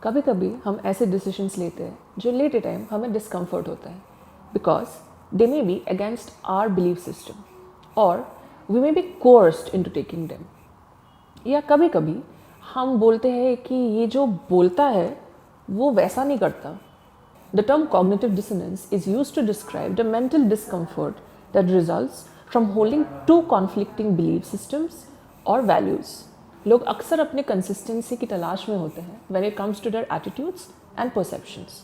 कभी कभी हम ऐसे डिसीजंस लेते हैं जो लेटे टाइम हमें डिस्कम्फर्ट होता है because they may be against our belief system और we may be forced into taking them. या कभी कभी हम बोलते हैं कि ये जो बोलता है वो वैसा नहीं करता। The term cognitive dissonance is used to describe the mental discomfort that results from holding two conflicting belief systems or values. लोग अक्सर अपने कंसिस्टेंसी की तलाश में होते हैं when it comes to their attitudes and perceptions.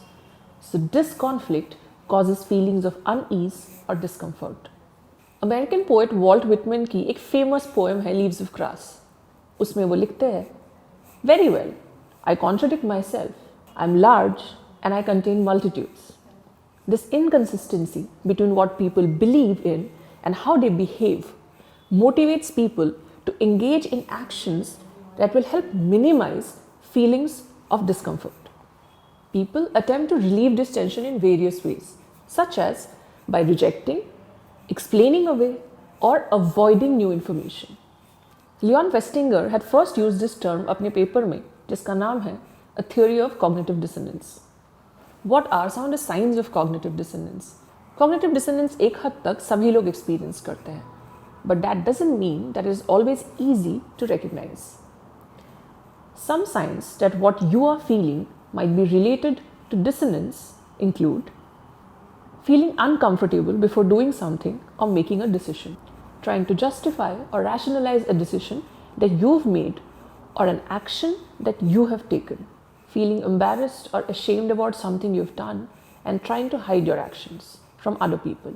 So this conflict causes feelings of unease or discomfort. American poet Walt Whitman की एक फेमस पोएम है लीव्स ऑफ ग्रास। उसमें वो लिखते हैं, very well, I contradict my self, I am large and I contain multitudes. This inconsistency between what people believe in and how they behave motivates people to engage in actions that will help minimize feelings of discomfort. People attempt to relieve this tension in various ways, such as by rejecting, explaining away, or avoiding new information. Leon Festinger had first used this term अपने paper में जिसका नाम है A Theory of Cognitive Dissonance. What are some of the signs of cognitive dissonance? Cognitive dissonance एक हद तक सभी लोग experience करते हैं, but that doesn't mean that it is always easy to recognize. Some signs that what you are feeling might be related to dissonance include feeling uncomfortable before doing something or making a decision, trying to justify or rationalize a decision that you've made or an action that you have taken, feeling embarrassed or ashamed about something you've done and trying to hide your actions from other people,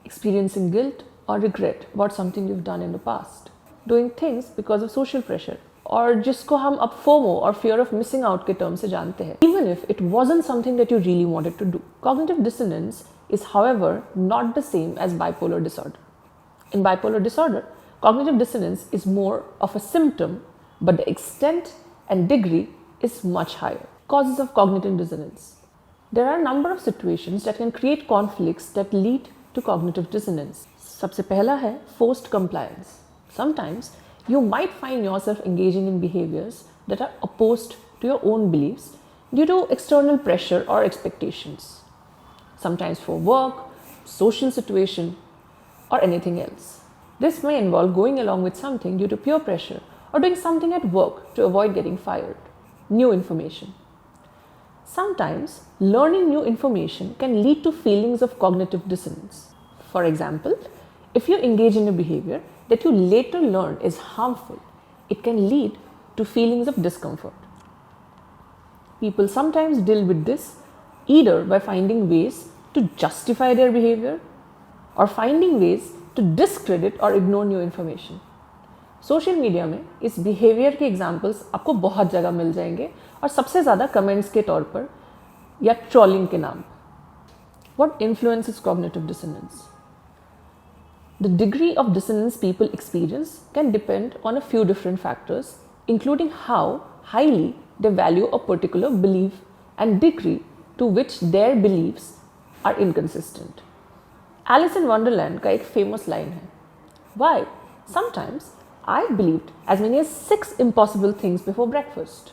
experiencing guilt or regret about something you've done in the past, doing things because of social pressure और जिसको हम अब FOMO और fear of missing out के term से जानते हैं, even if it wasn't something that you really wanted to do. Cognitive dissonance is, however, not the same as bipolar disorder. In bipolar disorder, cognitive dissonance is more of a symptom, but the extent and degree is much higher. Causes of cognitive dissonance. There are a number of situations that can create conflicts that lead to cognitive dissonance. सबसे पहला है forced compliance. Sometimes you might find yourself engaging in behaviors that are opposed to your own beliefs due to external pressure or expectations. Sometimes for work, social situation, or anything else. This may involve going along with something due to peer pressure or doing something at work to avoid getting fired. New information. Sometimes learning new information can lead to feelings of cognitive dissonance. For example, if you engage in a behavior that you later learn is harmful, it can lead to feelings of discomfort. People sometimes deal with this either by finding ways to justify their behavior or finding ways to discredit or ignore new information. Social media में इस behaviour के examples आपको बहुत जगह मिल जाएंगे और सबसे ज़्यादा कमेंट्स के तौर पर या ट्रोलिंग के नाम। What influences cognitive dissonance? The degree of dissonance people experience can depend on a few different factors, including how highly they value a particular belief and degree to which their beliefs are inconsistent. Alice in Wonderland का एक famous line है, Why? Sometimes I believed as many as 6 impossible things before breakfast.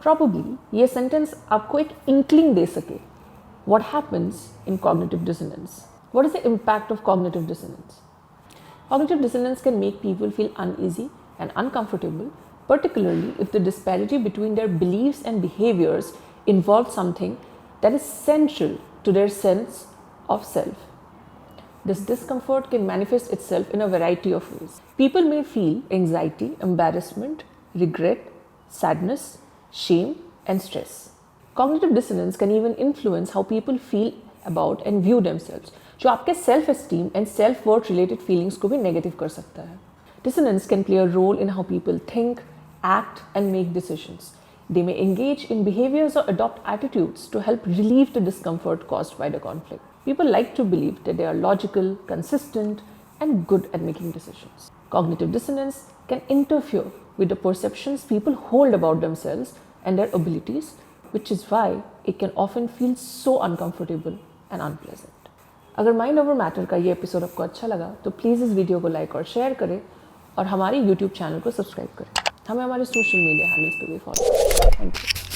Probably ये sentence आपको एक inkling दे सके what happens in cognitive dissonance. What is the impact of cognitive dissonance? Cognitive dissonance can make people feel uneasy and uncomfortable, particularly if the disparity between their beliefs and behaviors involves something that is central to their sense of self. This discomfort can manifest itself in a variety of ways. People may feel anxiety, embarrassment, regret, sadness, shame, and stress. Cognitive dissonance can even influence how people feel about and view themselves, जो आपके self esteem and self worth related feelings को भी negative कर सकता है. Dissonance can play a role in how people think, act, and make decisions. They may engage in behaviors or adopt attitudes to help relieve the discomfort caused by the conflict. People like to believe that they are logical, consistent, and good at making decisions. Cognitive dissonance can interfere with the perceptions people hold about themselves and their abilities, which is why it can often feel so uncomfortable and unpleasant. अगर mind over matter का ये episode आपको अच्छा लगा तो please इस video को like और शेयर करें और हमारी यूट्यूब चैनल को सब्सक्राइब करें। हमें हमारे सोशल मीडिया हैंडल्स पे भी फॉलो करें। Thank you.